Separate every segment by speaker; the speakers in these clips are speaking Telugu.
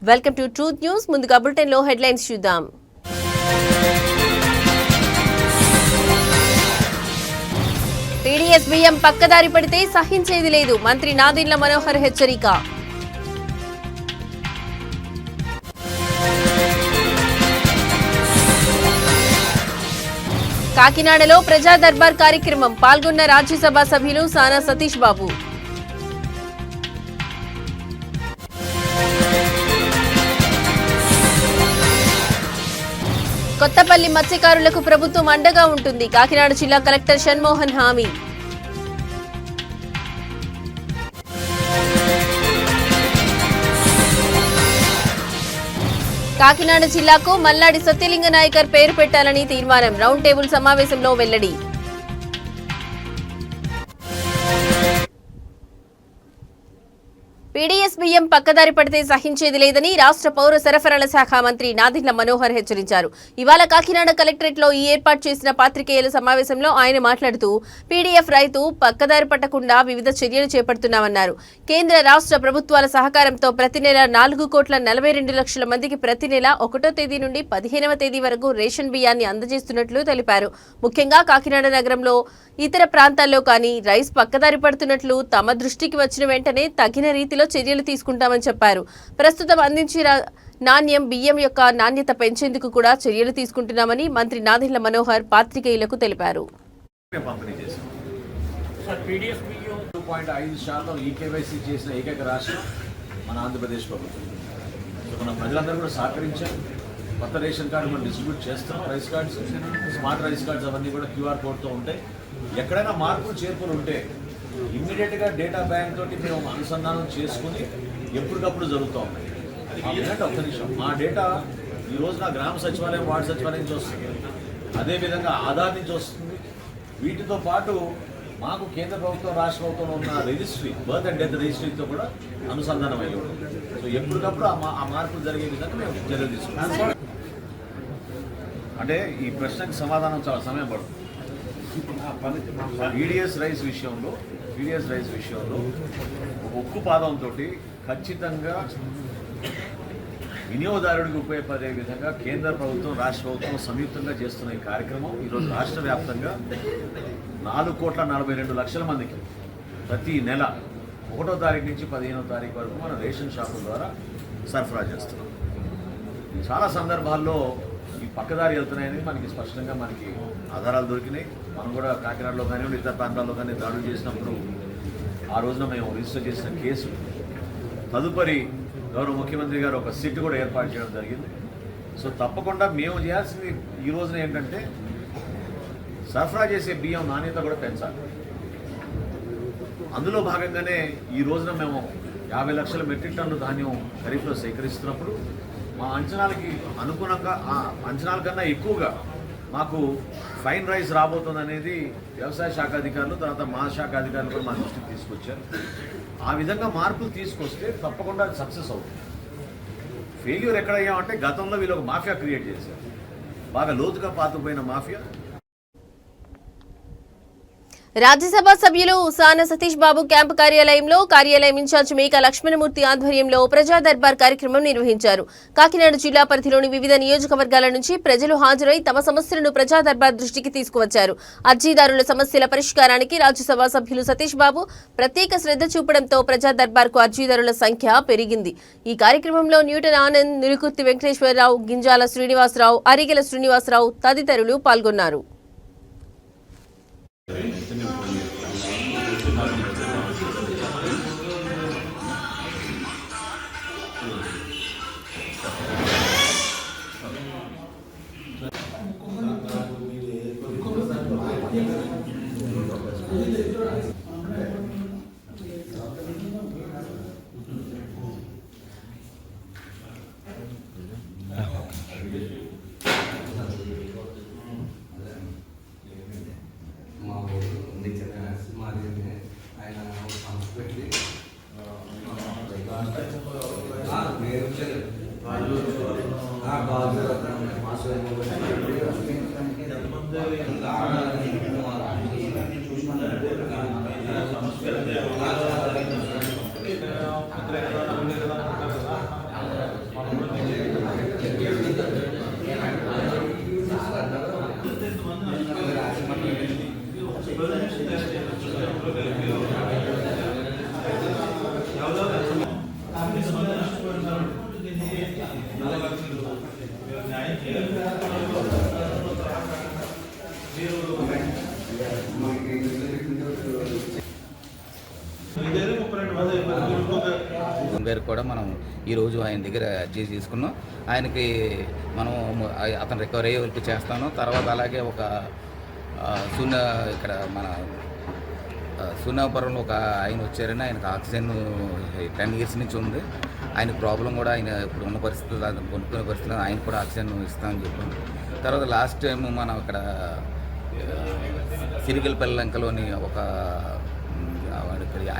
Speaker 1: Welcome to truth news. ముందుగా బులెటిన్ లో హెడ్లైన్స్ చూద్దాం. పీడీఎస్ బియ్యం పక్కదారి పడితే సహించేది లేదు, మంత్రి నాదెండ్ల మనోహర్ హెచ్చరిక. కాకినాడలో ప్రజా దర్బార్ కార్యక్రమం పాల్గొన్న రాజ్యసభ సభ్యులు సానా సతీష్ బాబు. కొత్తపల్లి మత్స్యకారులకు ప్రభుత్వం అండగా ఉంటుంది, కాకినాడ జిల్లా కలెక్టర్ షణ్మోహన్ హామీ. కాకినాడ జిల్లాకు మల్లాడి సత్యలింగ నాయకర్ పేరు పెట్టాలని తీర్మానం, రౌండ్ టేబుల్ సమావేశంలో వెల్లడి. పీడీఎస్ బియ్యం పక్కదారి పడితే సహించేది లేదని రాష్ట్ర పౌర సరఫరాల శాఖ మంత్రి నాదెండ్ల మనోహర్ హెచ్చరించారు. ఇవాళ కాకినాడ కలెక్టరేట్ లో ఈ ఏర్పాటు చేసిన పాత్రికేయుల సమావేశంలో ఆయన మాట్లాడుతూ పీడీఎఫ్ రైతు పక్కదారి పట్టకుండా వివిధ చర్యలు చేపడుతున్నామన్నారు. కేంద్ర రాష్ట్ర ప్రభుత్వాల సహకారంతో ప్రతి నెల 4,42,00,000 మందికి ప్రతి నెల 1వ తేదీ నుండి 15వ తేదీ వరకు రేషన్ బియ్యాన్ని అందజేస్తున్నట్లు తెలిపారు. ముఖ్యంగా కాకినాడ నగరంలో ఇతర ప్రాంతాల్లో కానీ రైస్ పక్కదారి పడుతున్నట్లు తమ దృష్టికి వచ్చిన వెంటనే తగిన రీతిలో చర్యలు తీసుకుంటామని చెప్పారు. ప్రస్తుతం అందించిన నాణ్యం బియ్యం యొక్క నాణ్యత పెంచేందుకు కూడా చర్యలు తీసుకుంటున్నామని మంత్రి నాదెండ్ల మనోహర్ పాత్రికేయులకు తెలిపారు.
Speaker 2: కొత్త రేషన్ కార్డు మనం డిస్ట్రిబ్యూట్ చేస్తాం. Rice cards, smart rice cards అవన్నీ కూడా క్యూఆర్ కోడ్తో ఉంటాయి. ఎక్కడైనా మార్పులు చేర్పులు ఉంటే ఇమ్మీడియట్గా డేటా బ్యాంక్ తోటి మేము అనుసంధానం చేసుకుని ఎప్పటికప్పుడు జరుగుతూ ఉన్నాయి. ఒక్క నిమిషం, మా డేటా ఈ రోజున గ్రామ సచివాలయం, వార్డు సచివాలయం నుంచి వస్తుంది, అదేవిధంగా ఆధార్ నుంచి వస్తుంది. వీటితో పాటు మాకు కేంద్ర ప్రభుత్వం, రాష్ట్ర ప్రభుత్వంలో ఉన్న రిజిస్ట్రీ, బర్త్ అండ్ డెత్ రిజిస్ట్రీతో కూడా అనుసంధానం అయ్యి ఉంటుంది. సో ఎప్పటికప్పుడు ఆ మార్పులు జరిగే విధంగా మేము చర్యలు తీసుకుంటాం. అంటే ఈ ప్రశ్నకి సమాధానం చాలా సమయం పడుతుంది. పీడీఎస్ రైస్ విషయంలో ఉక్కు పాదంతో ఖచ్చితంగా వినియోగదారుడికి ఉపయోగపడే విధంగా కేంద్ర ప్రభుత్వం, రాష్ట్ర ప్రభుత్వం సంయుక్తంగా చేస్తున్న ఈ కార్యక్రమం ఈరోజు రాష్ట్ర వ్యాప్తంగా 4,42,00,000 మందికి ప్రతి నెల 1వ తారీఖు నుంచి 15వ తారీఖు వరకు మన రేషన్ షాపుల ద్వారా సరఫరా చేస్తున్నాం. చాలా సందర్భాల్లో ఈ పక్కదారి వెళ్తున్నాయని మనకి స్పష్టంగా ఆధారాలు దొరికినాయి. మనం కూడా కాకినాడలో కానీ ఇతర ప్రాంతాల్లో కానీ దాడులు చేసినప్పుడు ఆ రోజున మేము రిజిస్టర్ చేసిన కేసు తదుపరి గౌరవ ముఖ్యమంత్రి గారు ఒక సిట్ కూడా ఏర్పాటు చేయడం జరిగింది. సో తప్పకుండా మేము చేయాల్సింది ఈ రోజున ఏంటంటే సరఫరా చేసే బియ్యం నాణ్యత కూడా పెంచాలి. అందులో భాగంగానే ఈ రోజున మేము 50 లక్షల మెట్రిక్ టన్ను ధాన్యం ఖరీఫ్లో సేకరిస్తున్నప్పుడు మా అంచనాలకి అనుగుణంగా, ఆ అంచనాల కన్నా ఎక్కువగా మాకు ఫైన్ రైస్ రాబోతుంది అనేది వ్యవసాయ శాఖ అధికారులు, తర్వాత మా శాఖ అధికారులు కూడా మా దృష్టికి తీసుకొచ్చారు. ఆ విధంగా మార్పులు తీసుకొస్తే తప్పకుండా అది సక్సెస్ అవుతుంది. ఫెయిల్యూర్ ఎక్కడయ్యామంటే గతంలో వీళ్ళు ఒక మాఫియా క్రియేట్ చేశారు, బాగా లోతుగా పాతుకుపోయిన మాఫియా.
Speaker 1: రాజ్యసభ సభ్యులు సానా సతీష్ బాబు క్యాంపు కార్యాలయంలో కార్యాలయం ఇన్ఛార్జ్ మేక లక్ష్మణమూర్తి ఆధ్వర్యంలో ప్రజా దర్బార్ కార్యక్రమం నిర్వహించారు. కాకినాడ జిల్లా పరిధిలోని వివిధ నియోజకవర్గాల నుంచి ప్రజలు హాజరై తమ సమస్యలను ప్రజా దర్బార్ దృష్టికి తీసుకువచ్చారు. అర్జీదారుల సమస్యల పరిష్కారానికి రాజ్యసభ సభ్యులు సతీష్ బాబు ప్రత్యేక శ్రద్ధ చూపడంతో ప్రజా దర్బార్కు అర్జీదారుల సంఖ్య పెరిగింది. ఈ కార్యక్రమంలో న్యూటన్ ఆనంద్, నిలుకుర్తి వెంకటేశ్వరరావు, గింజాల శ్రీనివాసరావు, అరిగెల శ్రీనివాసరావు తదితరులు పాల్గొన్నారు.
Speaker 3: గారు కూడా మనం ఈరోజు ఆయన దగ్గర అర్జీ తీసుకున్నాం. ఆయనకి మనం అతను రికవరీ అయ్యే వరకు చేస్తాను. తర్వాత అలాగే ఒక ఇక్కడ మన సూనాపురంలో ఒక ఆయన వచ్చారని ఆయనకు ఆక్సిజన్ 10 years నుంచి ఉంది. ఆయన ప్రాబ్లం కూడా ఆయన ఇప్పుడు ఉన్న పరిస్థితులు కొనుక్కునే పరిస్థితుల్లో ఆయన కూడా ఆక్సిజన్ ఇస్తామని చెప్పాం. తర్వాత లాస్ట్ టైం మనం ఇక్కడ సిరిగిలపల్లంకలోని ఒక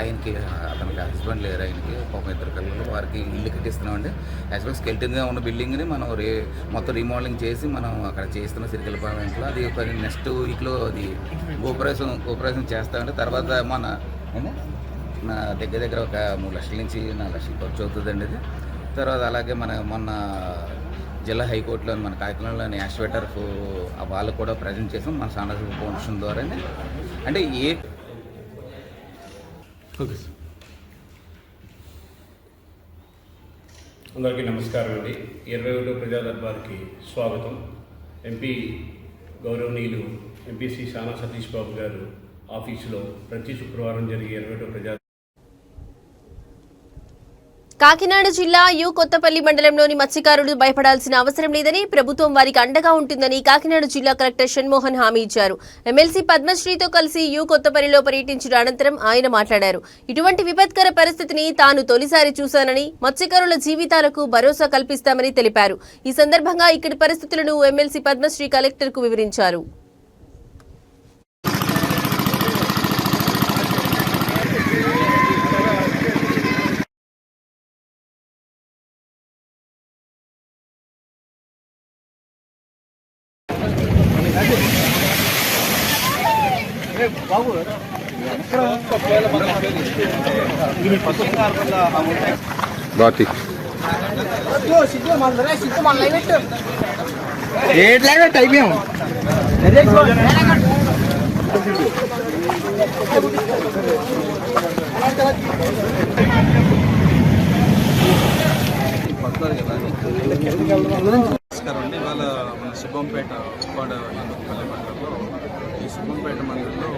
Speaker 3: ఆయనకి అతనికి హస్బెండ్ లేరు, ఆయనకి ఒక 2 పిల్లలు, వారికి ఇల్లు కట్టిస్తున్నామండి. యాక్చువల్గా స్కెల్టన్గా ఉన్న బిల్డింగ్ని మనం మొత్తం రీమోడలింగ్ చేసి మనం అక్కడ చేస్తున్నాం సిరిగిలపల్లంకలో. అది నెక్స్ట్ వీక్లో అది గోపరేషన్ చేస్తామండి. తర్వాత నా దగ్గర ఒక 3 లక్షల నుంచి 4 లక్షలు ఖర్చు అవుతుందండి ఇది. తర్వాత అలాగే మొన్న జిల్లా హైకోర్టులో మన కాకినాడలోని యాక్సివేటర్ వాళ్ళు కూడా ప్రజెంట్ చేసాం మన సామాజిక ఫౌండేషన్ ద్వారా. అంటే
Speaker 4: అందరికీ నమస్కారం అండి. 21వ ప్రజా దర్బార్కి స్వాగతం. ఎంపీ గౌరవనీయులు ఎంపీ శ్రీ సానా సతీష్ బాబు గారు ఆఫీసులో ప్రతి శుక్రవారం జరిగే 21వ ప్రజా
Speaker 1: కాకినాడ జిల్లా యు కొత్తపల్లి మండలంలోని మత్స్యకారులు భయపడాల్సిన అవసరం లేదని, ప్రభుత్వం వారికి అండగా ఉంటుందని కాకినాడ జిల్లా కలెక్టర్ షణ్మోహన్ హామీ ఇచ్చారు. ఎమ్మెల్సీ పద్మశ్రీతో కలిసి యు కొత్తపల్లిలో పర్యటించిన అనంతరం ఆయన మాట్లాడారు. ఇటువంటి విపత్కర పరిస్థితిని తాను తొలిసారి చూశానని, మత్స్యకారుల జీవితాలకు భరోసా కల్పిస్తామని తెలిపారు. ఈ సందర్భంగా ఇక్కడి పరిస్థితులను ఎమ్మెల్సీ పద్మశ్రీ కలెక్టర్కు వివరించారు.
Speaker 5: నమస్కారం అండి. ఇవాళ మన సుబ్బంపేట ఉప్పాడ మండలంలో ఈ సుబ్బంపేట మండలంలో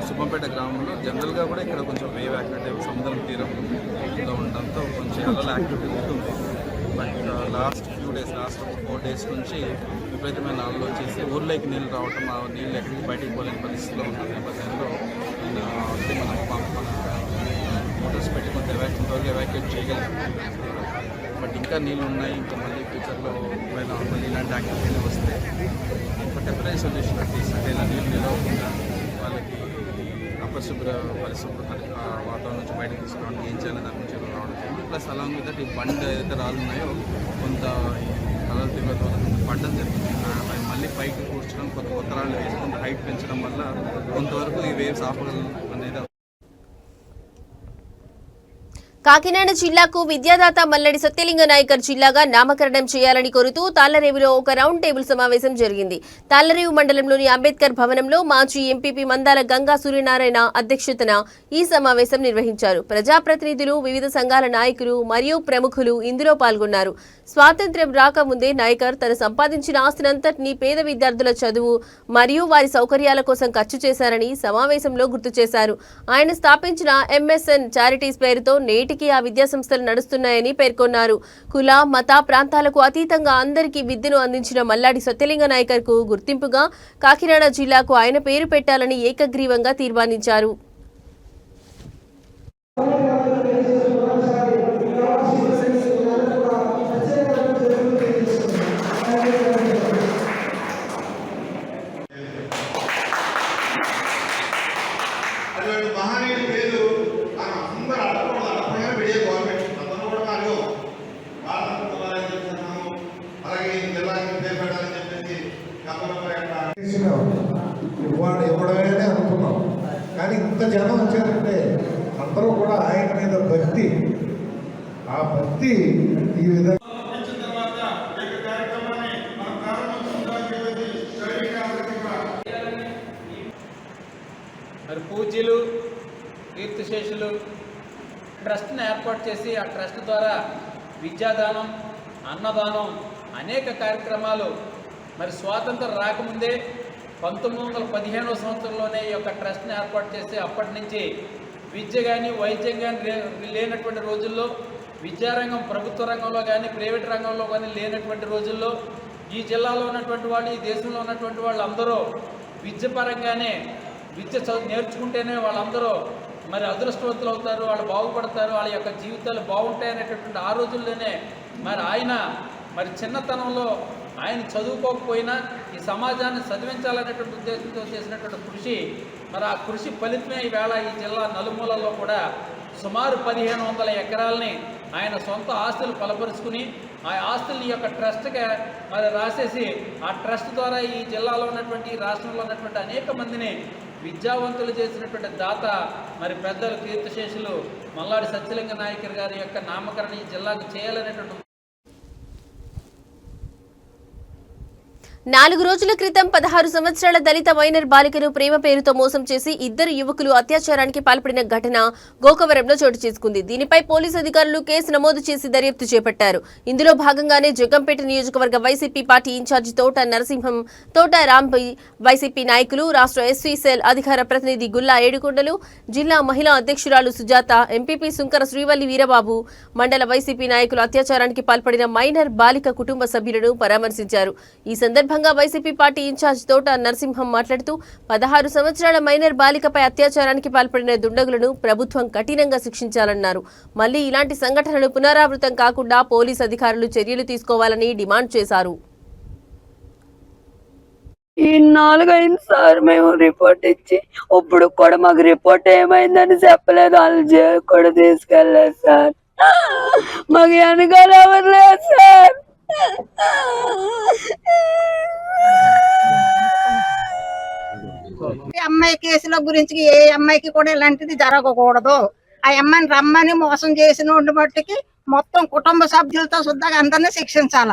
Speaker 5: సుబ్బంపేట గ్రామంలో జనరల్గా కూడా ఇక్కడ కొంచెం వేవ్ యాక్టివిటీ సముద్రం తీరంలో ఉండడంతో కొంచెం అలల యాక్టివిటీ ఉంటుంది. బట్ లాస్ట్ 4 days నుంచి విపరీతమైన అలలు వచ్చేసి ఊర్లోకి నీళ్ళు రావటం, ఆ నీళ్ళు ఎక్కడికి బయటికి పోలేని పరిస్థితిలో ఉన్న నేపథ్యంలో మన మోటార్స్ పెట్టి కొంత ఎవాక్యుయేట్ చేయగలిగాం. బట్ ఇంకా నీళ్ళు ఉన్నాయి. ఇంకా మళ్ళీ ఫ్యూచర్లో మళ్ళీ ఇలాంటి యాక్టివిటీలు వస్తే ఒక టెంపరీ సొల్యూషన్ అంటే ఇలా నీళ్ళు నిలవకుండా వాళ్ళకి పరిశుభ్రత వాతావరణం నుంచి బయటకు తీసుకోవడానికి ఏం చేయాలి దాని నుంచి రావడం. ప్లస్ అలాంగ్ విత్ దట్ ఈ బండ్ ఏదైతే రాళ్ళు ఉన్నాయో కొంత కలర్ తీవ్రత పడ్డం జరిగింది. అవి మళ్ళీ పైకి కూర్చడం, కొత్త రాళ్ళు వేసి కొంత హైట్ పెంచడం వల్ల కొంతవరకు ఈ వేవ్స్ ఆపగలం అనేది.
Speaker 1: కాకినాడ జిల్లాకు విద్యాదాత మల్లడి సత్యలింగ నాయకర్ జిల్లాగా నామకరణం చేయాలని కోరుతూ తాళ్లరేవులో ఒక రౌండ్ టేబుల్ సమావేశం జరిగింది. తాళ్లరేవు మండలంలోని అంబేద్కర్ భవనంలో మాజీ ఎంపీపీ మందాల గంగా సూర్యనారాయణ అధ్యక్షతన ఈ సమావేశం నిర్వహించారు. ప్రజాప్రతినిధులు, వివిధ సంఘాల నాయకులు మరియు ప్రముఖులు ఇందులో పాల్గొన్నారు. స్వాతంత్ర్యం రాకముందే నాయకర్ తను సంపాదించిన ఆస్తినంతటినీ పేద విద్యార్థుల చదువు మరియు వారి సౌకర్యాల కోసం ఖర్చు చేశారని సమావేశంలో గుర్తు చేశారు. ఆయన స్థాపించిన MSN చారిటీస్ పేరుతో నేటికి ఆ విద్యాసంస్థలు నడుస్తున్నాయని పేర్కొన్నారు. కుల, మత, ప్రాంతాలకు అతీతంగా అందరికీ విద్యను అందించిన మల్లాడి సత్యలింగ నాయకర్ కు గుర్తింపుగా కాకినాడ జిల్లాకు ఆయన పేరు పెట్టాలని ఏకగ్రీవంగా తీర్మానించారు.
Speaker 6: ఇవ్వడమే అనుకున్నాం, కానీ ఇంత జనం వచ్చారంటే అందరూ కూడా ఆయన మీద భక్తి, ఆ భక్తి ఈ విధంగా
Speaker 7: తర్వాత కార్యక్రమాన్ని మనం ప్రారంభించడానికి మరి పూజ్యులు కీర్తిశేషులు ట్రస్ట్ని ఏర్పాటు చేసి ఆ ట్రస్ట్ ద్వారా విద్యాదానం, అన్నదానం అనేక కార్యక్రమాలు మరి స్వాతంత్రం రాకముందే 1915వ సంవత్సరంలోనే ఈ యొక్క ట్రస్ట్ని ఏర్పాటు చేసి అప్పటి నుంచి విద్య కానీ వైద్యం కానీ లేనటువంటి రోజుల్లో, విద్యారంగం ప్రభుత్వ రంగంలో కానీ ప్రైవేట్ రంగంలో కానీ లేనటువంటి రోజుల్లో ఈ జిల్లాలో ఉన్నటువంటి వాళ్ళు, ఈ దేశంలో ఉన్నటువంటి వాళ్ళందరూ విద్య పరంగానే విద్య నేర్చుకుంటేనే వాళ్ళందరూ మరి అదృష్టవంతులు అవుతారు, వాళ్ళు బాగుపడతారు, వాళ్ళ యొక్క జీవితాలు బాగుంటాయనేటటువంటి ఆ రోజుల్లోనే మరి ఆయన మరి చిన్నతనంలో ఆయన చదువుకోకపోయినా ఈ సమాజాన్ని చదివించాలనేటువంటి ఉద్దేశంతో చేసినటువంటి కృషి, మరి ఆ కృషి ఫలితమే ఈవేళ ఈ జిల్లా నలుమూలల్లో కూడా సుమారు 1500 ఎకరాలని ఆయన సొంత ఆస్తులు బలపరుచుకుని ఆ ఆస్తుల్ని యొక్క ట్రస్ట్గా మరి రాసేసి ఆ ట్రస్ట్ ద్వారా ఈ జిల్లాలో ఉన్నటువంటి రాష్ట్రంలో ఉన్నటువంటి అనేక మందిని విద్యావంతులు చేసినటువంటి దాత మరి పెద్దలు కీర్తిశేషులు మల్లాడి సత్యలింగ నాయకర్ గారి యొక్క నామకరణ ఈ జిల్లాకు చేయాలనేటువంటి
Speaker 1: 4 రోజుల క్రితం 16 సంవత్సరాల దళిత మైనర్ బాలికను ప్రేమ పేరుతో మోసం చేసి 2 యువకులు అత్యాచారానికి పాల్పడిన ఘటన గోకవరంలో చోటు చేసుకుంది. దీనిపై పోలీసు అధికారులు కేసు నమోదు చేసి దర్యాప్తు చేపట్టారు. ఇందులో భాగంగానే జగ్గంపేట నియోజకవర్గ వైసీపీ పార్టీ ఇన్ఛార్జి తోట నరసింహం, తోట రాంపై వైసీపీ నాయకులు, రాష్ట్ర ఎస్వీ సెల్ అధికార ప్రతినిధి గుల్లా ఏడుకొండలు, జిల్లా మహిళా అధ్యక్షురాలు సుజాత, ఎంపీపీ సుంకర శ్రీవల్లి వీరబాబు, మండల వైసీపీ నాయకులు అత్యాచారానికి పాల్పడిన మైనర్ బాలిక కుటుంబ సభ్యులను పరామర్శించారు. ఈ సందర్భంగా వైసీపీ పార్టీ ఇన్ఛార్జ్ తోట నరసింహం మాట్లాడుతూ 16 సంవత్సరాల మైనర్ బాలికపై అత్యాచారానికి పాల్పడిన దుండగులను ప్రభుత్వం కఠినంగా శిక్షించాలన్నారు. మళ్లీ ఇలాంటి సంఘటనలు పునరావృతం కాకుండా పోలీసు అధికారులు చర్యలు తీసుకోవాలని డిమాండ్ చేశారు.
Speaker 8: ఈ 4 అయింది సార్, మేము రిపోర్ట్ ఇచ్చి ఇప్పుడు కూడా మాకు రిపోర్ట్ ఏమైందని చెప్పలేదు. వాళ్ళు కూడా తీసుకెళ్ళలేదు సార్. మాకు వెనకాల ఎవరు లేదు సార్.
Speaker 9: అమ్మాయి కేసుల గురించి ఏ అమ్మాయికి కూడా ఇలాంటిది జరగకూడదు. ఆ అమ్మాయిని రమ్మని మోసం చేసిన బట్టికి మొత్తం కుటుంబ సభ్యులతో శుద్ధంగా అందరినీ శిక్షించాల.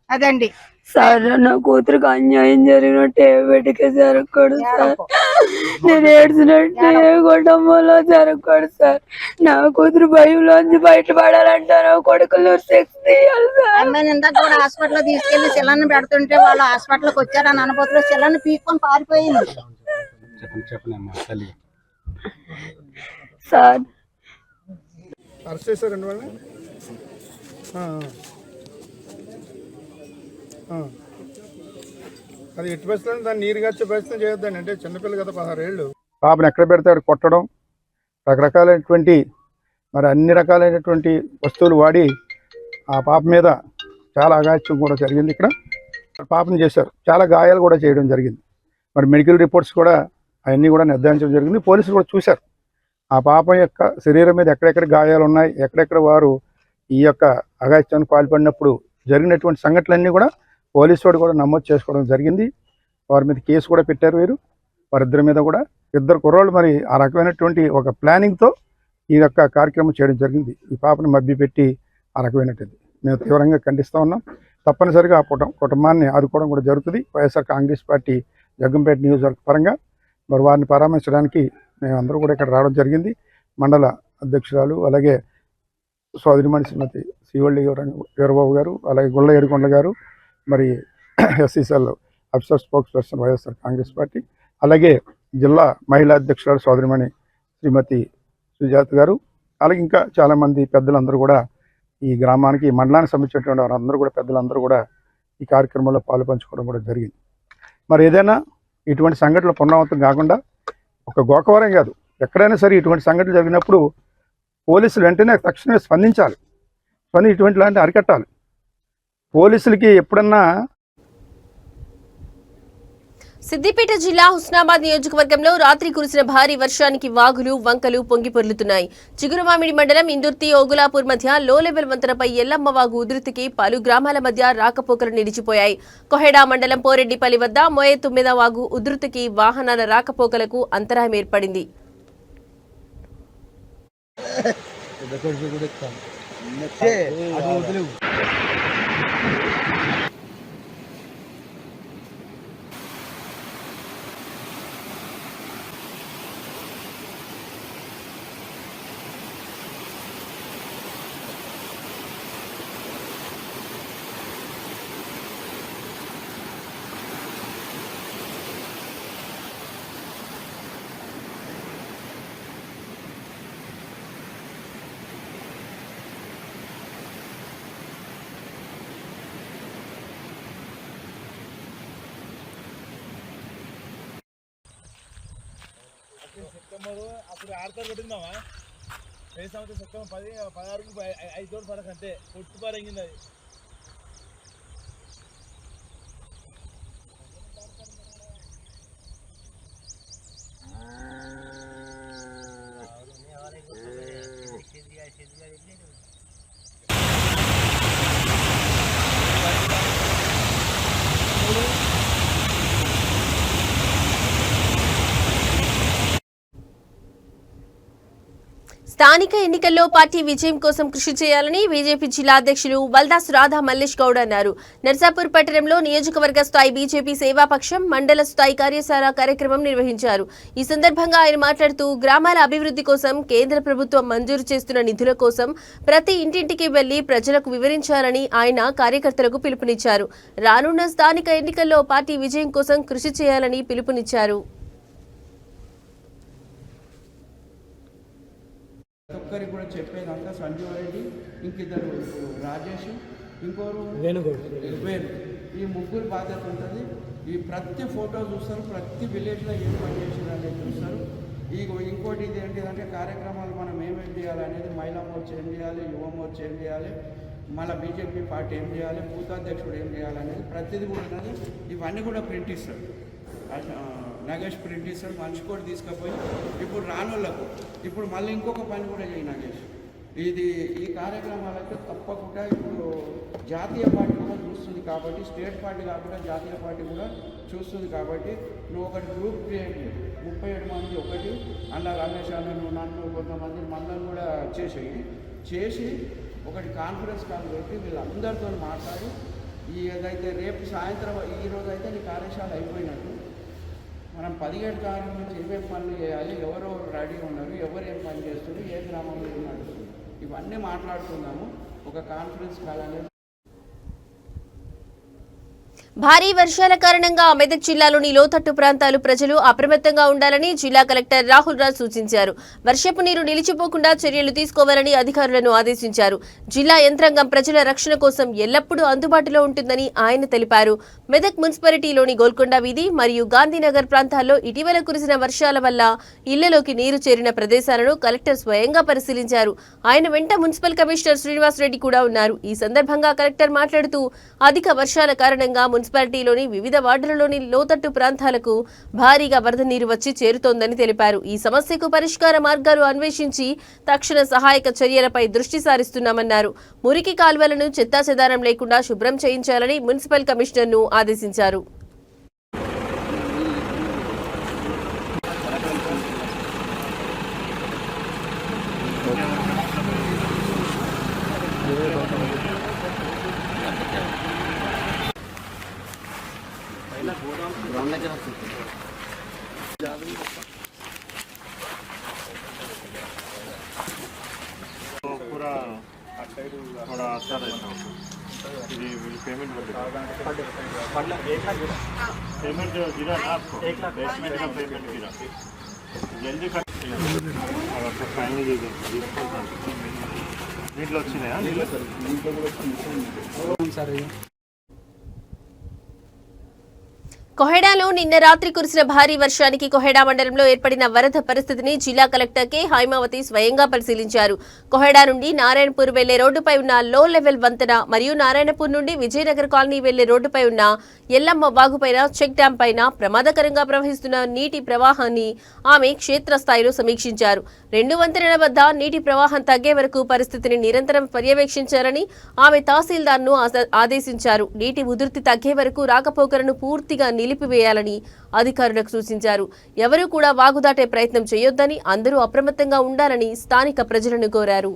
Speaker 9: అదండి
Speaker 8: సార్, నా కూతురికి అన్యాయం జరిగినట్టు ఏ బిడ్డకే జరగకూడదు సార్. నేను ఏడ్చినట్టు ఏ కుటుంబంలో జరగకూడదు సార్. నా కూతురు భయంలోంచి బయటపడాలంటే నా కొడుకులు సెక్స్ తీయాలి సార్.
Speaker 9: అమ్మాయిని ఇందాక కూడా హాస్పిటల్ తీసుకెళ్లి శిలాన్ని పెడుతుంటే వాళ్ళు హాస్పిటల్కి వచ్చారని అనుభూతిలో శిలాన్ని పీక్కొని పారిపోయింది
Speaker 8: సార్.
Speaker 10: అది ఎట్టి పరిస్థితుల్లో దాన్ని నీరు గచ్చే పరిస్థితి చేయొద్దండి. అంటే చిన్నపిల్ల కదా, 16 ఏళ్ళు.
Speaker 6: పాపను ఎక్కడ పెడితే అక్కడ కొట్టడం, రకరకాలైనటువంటి మరి అన్ని రకాలైనటువంటి వస్తువులు వాడి ఆ పాప మీద చాలా అఘాయిత్యం కూడా జరిగింది. ఇక్కడ పాపను చేశారు, చాలా గాయాలు కూడా చేయడం జరిగింది. మరి మెడికల్ రిపోర్ట్స్ కూడా అవన్నీ కూడా నిర్ధారించడం జరిగింది. పోలీసులు కూడా చూశారు ఆ పాప యొక్క శరీరం మీద ఎక్కడెక్కడ గాయాలు ఉన్నాయి, ఎక్కడెక్కడ వారు ఈ యొక్క అఘాయిత్యానికి పాల్పడినప్పుడు జరిగినటువంటి సంఘటనలన్నీ కూడా పోలీసు వాడు కూడా నమోదు చేసుకోవడం జరిగింది. వారి మీద కేసు కూడా పెట్టారు. వారిద్దరి మీద కూడా 2 కుర్రోళ్ళు మరి ఆ రకమైనటువంటి ఒక ప్లానింగ్తో ఈ యొక్క కార్యక్రమం చేయడం జరిగింది. ఈ పాపను మభ్యపెట్టి ఆ రకమైనటువంటి మేము తీవ్రంగా ఖండిస్తూ ఉన్నాం. తప్పనిసరిగా ఆ కుటుంబాన్ని ఆదుకోవడం కూడా జరుగుతుంది. వైఎస్ఆర్ కాంగ్రెస్ పార్టీ జగ్గంపేట నియోజకవర్గ పరంగా మరి వారిని పరామర్శించడానికి మేమందరూ కూడా ఇక్కడ రావడం జరిగింది. మండల అధ్యక్షురాలు, అలాగే సోదరిమణి శ్రీమతి శ్రీవల్లి వీరబాబు గారు, అలాగే గుల్ల ఏడుకొండ గారు, మరి SCCL officer spokes person YSR Congress party, అలాగే జిల్లా మహిళా అధ్యక్షురాలు సోదరిమణి శ్రీమతి సుజాత గారు, అలాగే ఇంకా చాలామంది పెద్దలందరూ కూడా ఈ గ్రామానికి, ఈ మండలానికి సంబంధించినటువంటి వారందరూ కూడా పెద్దలందరూ కూడా ఈ కార్యక్రమంలో పాలు పంచుకోవడం కూడా జరిగింది. మరి ఏదైనా ఇటువంటి సంఘటనలు పునరావృతం కాకుండా ఒక గోకవరం కాదు, ఎక్కడైనా సరే ఇటువంటి సంఘటనలు జరిగినప్పుడు పోలీసులు వెంటనే తక్షణమే స్పందించాలి. ఇటువంటి లాంటి అరికట్టాలి. పోలీసులకి ఎప్పుడన్నా
Speaker 1: సిద్దిపేట జిల్లా హుస్నాబాద్ నియోజకవర్గంలో రాత్రి కురిసిన భారీ వర్షానికి వాగులు, వంకలు పొంగి పొర్లుతున్నాయి. చిగురుమామిడి మండలం ఇందుర్తి, ఓగులాపూర్ మధ్య లో లెవెల్ వంతెనపై ఎల్లమ్మ వాగు ఉధృతికి పలు గ్రామాల మధ్య రాకపోకలు నిలిచిపోయాయి. కొహెడా మండలం పోరెడ్డిపల్లి వద్ద మోయే 9వ వాగు ఉధృతికి వాహనాల రాకపోకలకు అంతరాయం ఏర్పడింది.
Speaker 10: అప్పుడు 6 తోడు కొట్టిందామా 10 సంవత్సరం సెప్టెంబర్ 16కు 5 తోడు పడక అంతే కొట్టు పారింగింది అది.
Speaker 1: స్థానిక ఎన్నికల్లో పార్టీ విజయం కోసం కృషి చేయాలని బీజేపీ జిల్లా అధ్యక్షులు బల్దాస్ రాధా మల్లేష్ గౌడ్ అన్నారు. నర్సాపూర్ పట్టణంలో నియోజకవర్గ స్థాయి బీజేపీ సేవాపక్షం మండల స్థాయి కార్యశాల కార్యక్రమం నిర్వహించారు. ఈ సందర్భంగా ఆయన మాట్లాడుతూ గ్రామాల అభివృద్ధి కోసం కేంద్ర ప్రభుత్వం మంజూరు చేస్తున్న నిధుల కోసం ప్రతి ఇంటింటికి వెళ్లి ప్రజలకు వివరించాలని ఆయన కార్యకర్తలకు పిలుపునిచ్చారు. రానున్న స్థానిక ఎన్నికల్లో పార్టీ విజయం కోసం కృషి చేయాలని పిలుపునిచ్చారు.
Speaker 11: ఒక్కరికి కూడా చెప్పేదంతా సంజీవ్ రెడ్డి, ఇంకిద్దరు రాజేష్, ఇంకోరు వేణు, ఈ ముగ్గురు బాధ్యత ఉంటుంది. ఈ ప్రతి ఫోటో చూస్తారు, ప్రతి విలేజ్లో ఏం పని చేసారు అనేది చూస్తారు. ఇంకోటి ఇది ఏంటిదంటే కార్యక్రమాలు మనం ఏమేమి చేయాలి అనేది మహిళా మోర్చా ఏం చేయాలి, యువ మోర్చా ఏం చేయాలి, మళ్ళీ బీజేపీ పార్టీ ఏం చేయాలి, బూతాధ్యక్షుడు ఏం చేయాలి అనేది ప్రతిదీ కూడా ఉన్నది. ఇవన్నీ కూడా ప్రింట్ ఇస్తారు, నగేష్ ప్రింట్ ఇస్తాడు. మనిషి కూడా తీసుకుపోయి ఇప్పుడు రానోళ్ళకు ఇప్పుడు మళ్ళీ ఇంకొక పని కూడా చేయి నగేష్. ఈ కార్యక్రమాలకు తప్పకుండా ఇప్పుడు జాతీయ పార్టీ కూడా చూస్తుంది కాబట్టి, స్టేట్ పార్టీ కాకుండా జాతీయ పార్టీ కూడా చూస్తుంది కాబట్టి నువ్వు ఒకటి గ్రూప్ క్రియేట్ చేయి. 37 మంది ఒకటి అలా రమేష్ అన్న నువ్వు నన్ను కొంతమంది మనల్ని కూడా చేసి ఒకటి కాన్ఫరెన్స్ కాల్ పెట్టి వీళ్ళందరితో మాట్లాడి ఏదైతే రేపు సాయంత్రం ఈరోజు అయితే నీ కార్యశాల అయిపోయినట్టు మనం 17 తారీఖు నుంచి ఏమేమి పనులు చేయాలి, ఎవరెవరు రెడీ ఉన్నారు, ఎవరు ఏం పని చేస్తున్నారు, ఏ గ్రామంలో ఏం నడుస్తుంది, ఇవన్నీ మాట్లాడుతున్నాము. ఒక కాన్ఫరెన్స్ కాల్ అనేది.
Speaker 1: భారీ వర్షాల కారణంగా మెదక్ జిల్లాలోని లోతట్టు ప్రాంతాలు ప్రజలు అప్రమత్తంగా ఉండాలని జిల్లా కలెక్టర్ రాహుల్ రాజ్ సూచించారు. వర్షపు నీరు నిలిచిపోకుండా చర్యలు తీసుకోవాలని అధికారులను ఆదేశించారు. జిల్లా యంత్రాంగం ప్రజల రక్షణ కోసం ఎల్లప్పుడూ అందుబాటులో ఉంటుందని ఆయన తెలిపారు. మెదక్ మున్సిపాలిటీలోని గోల్కొండ వీధి మరియు గాంధీనగర్ ప్రాంతాల్లో ఇటీవల కురిసిన వర్షాల వల్ల ఇళ్లలోకి నీరు చేరిన ప్రదేశాలను కలెక్టర్ స్వయంగా పరిశీలించారు. ఆయన వెంట మున్సిపల్ కమిషనర్ శ్రీనివాస్ రెడ్డి కూడా ఉన్నారు. ఈ సందర్భంగా కలెక్టర్ మాట్లాడుతూ అధిక వర్షాల కారణంగా మున్సిపాలిటీలోని వివిధ వార్డులలోని లోతట్టు ప్రాంతాలకు భారీగా వరద నీరు వచ్చి చేరుతోందని తెలిపారు. ఈ సమస్యకు పరిష్కార మార్గాలు అన్వేషించి తక్షణ సహాయక చర్యలపై దృష్టి సారిస్తున్నామన్నారు. మురికి కాల్వలను చెత్తాచెదారం లేకుండా శుభ్రం చేయించాలని మున్సిపల్ కమిషనర్ను ఆదేశించారు.
Speaker 10: पूरा थोड़ा अच्छा रहता है पेमेंट पेमेंट गिरा ना आपको 1 लाख पेमेंट गिरा जल्दी फाइनल దీంట్లో వచ్చినాయా
Speaker 1: కొహెడాలో నిన్న రాత్రి కురిసిన భారీ వర్షానికి కొహెడా మండలంలో ఏర్పడిన వరద పరిస్థితిని జిల్లా కలెక్టర్ కె హైమావతి స్వయంగా పరిశీలించారు. కొహెడా నుండి నారాయణపూర్ వెళ్లే రోడ్డుపై ఉన్న లో లెవెల్ వంతెన మరియు నారాయణపూర్ నుండి విజయనగర్ కాలనీ వెళ్లే రోడ్డుపై ఉన్న ఎల్లమ్మ వాగుపైన చెక్ డ్యాం పైన ప్రమాదకరంగా ప్రవహిస్తున్న నీటి ప్రవాహాన్ని ఆమె క్షేత్రస్థాయిలో సమీక్షించారు. 2 వంతెనల వద్ద నీటి ప్రవాహం తగ్గే వరకు పరిస్థితిని నిరంతరం పర్యవేక్షించాలని ఆమె తహసీల్దార్ను ఆదేశించారు. నీటి ఉధృతి తగ్గే వరకు రాకపోకలను పూర్తిగా నిలిపివేయాలని అధికారులకు సూచించారు. ఎవరూ కూడా వాగు దాటే ప్రయత్నం చేయొద్దని, అందరూ అప్రమత్తంగా ఉండాలని స్థానిక ప్రజలను కోరారు.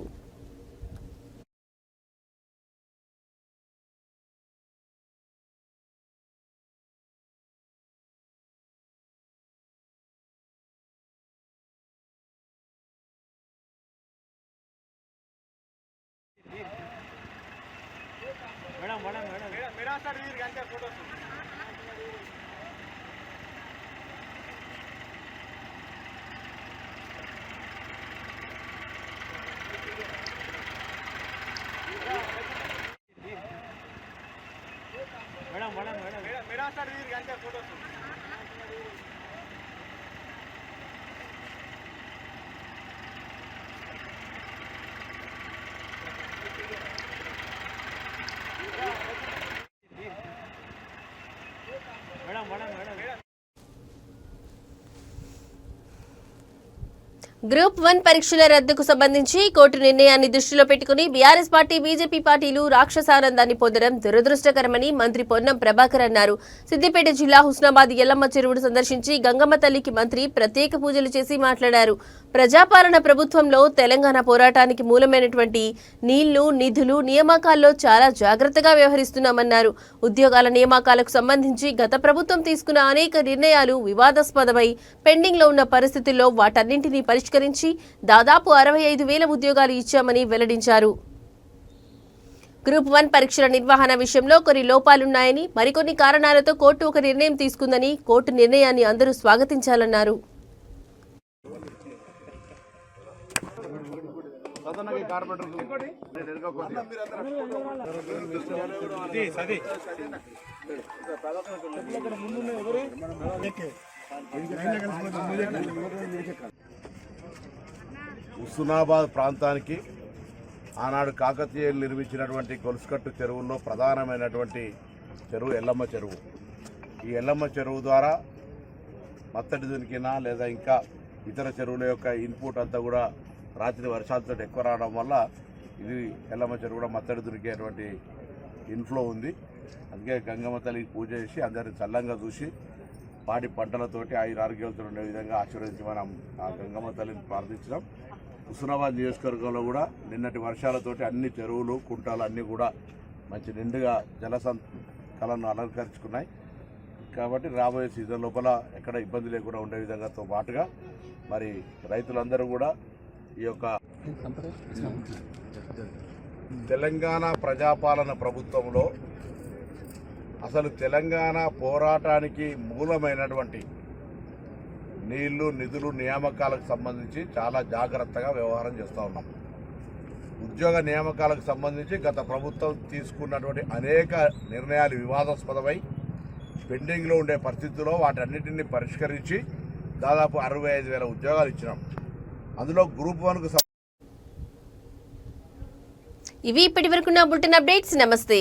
Speaker 1: గ్రూప్ 1 పరీక్షల రద్దుకు సంబంధించి కోర్టు నిర్ణయాన్ని దృష్టిలో పెట్టుకుని బీఆర్ఎస్ పార్టీ బీజేపీ పార్టీలు రాక్షసానందాన్ని పొందడం దురదృష్టకరమని మంత్రి పొన్నం ప్రభాకర్ అన్నారు. సిద్దిపేట జిల్లా హుస్నాబాద్ ఎల్లమ్మ చెరువును సందర్శించి గంగమ్మ తల్లికి మంత్రి ప్రత్యేక పూజలు చేసి మాట్లాడారు. ప్రజాపాలన ప్రభుత్వంలో తెలంగాణ పోరాటానికి మూలమైనటువంటి నీళ్లు, నిధులు, నియామకాల్లో చాలా జాగ్రత్తగా వ్యవహరిస్తున్నామన్నారు. ఉద్యోగాల నియామకాలకు సంబంధించి గత ప్రభుత్వం తీసుకున్న అనేక నిర్ణయాలు వివాదాస్పదమై పెండింగ్ లో ఉన్న పరిస్థితుల్లో వాటన్నింటినీ పరిష్కరించి దాదాపు 65,000 ఉద్యోగాలు ఇచ్చామని వెల్లడించారు. గ్రూప్ 1 పరీక్షల నిర్వహణ విషయంలో కొన్ని లోపాలున్నాయని, మరికొన్ని కారణాలతో కోర్టు ఒక నిర్ణయం తీసుకుందని, కోర్టు నిర్ణయాన్ని అందరూ స్వాగతించాలన్నారు.
Speaker 2: హుస్నాబాద్ ప్రాంతానికి ఆనాడు కాకతీయులు నిర్మించినటువంటి గొలుసుకట్టు చెరువుల్లో ప్రధానమైనటువంటి చెరువు ఎల్లమ్మ చెరువు. ఈ ఎల్లమ్మ చెరువు ద్వారా మత్తడి దునికినా లేదా ఇంకా ఇతర చెరువుల యొక్క ఇన్పుట్ అంతా కూడా రాత్రి వర్షాలతో ఎక్కువ రావడం వల్ల ఇది ఎల్లమ్మ చెరువు కూడా మత్తడి దునికేటువంటి ఇన్ఫ్లో ఉంది. అందుకే గంగమ్మ తల్లికి పూజ చేసి అందరిని చల్లంగా చూసి పాడి పంటలతోటి ఆరోగ్యాలతో ఉండే విధంగా ఆశీర్వదించి మనం ఆ గంగమ్మ తల్లిని ప్రార్థించడం. హుస్నాబాద్ నియోజకవర్గంలో కూడా నిన్నటి వర్షాలతోటి అన్ని చెరువులు, కుంటాలు అన్నీ కూడా మంచి నిండుగా కళను అలంకరించుకున్నాయి. కాబట్టి రాబోయే సీజన్ లోపల ఎక్కడ ఇబ్బంది లేకుండా ఉండే విధంగాతో పాటుగా మరి రైతులందరూ కూడా ఈ యొక్క తెలంగాణ ప్రజాపాలన ప్రభుత్వంలో అసలు తెలంగాణ పోరాటానికి మూలమైనటువంటి నీళ్లు, నిధులు, నియామకాలకు సంబంధించి చాలా జాగ్రత్తగా వ్యవహారం చేస్తూ ఉన్నాం. ఉద్యోగ నియామకాలకు సంబంధించి గత ప్రభుత్వం తీసుకున్నటువంటి అనేక నిర్ణయాలు వివాదాస్పదమై పెండింగ్లో ఉండే పరిస్థితుల్లో వాటన్నిటిని పరిష్కరించి దాదాపు 65,000 ఉద్యోగాలు ఇచ్చినాం. అందులో గ్రూప్ 1కు
Speaker 1: ఇవి ఇప్పటివరకున్న బులెటిన్ అప్డేట్స్. నమస్తే.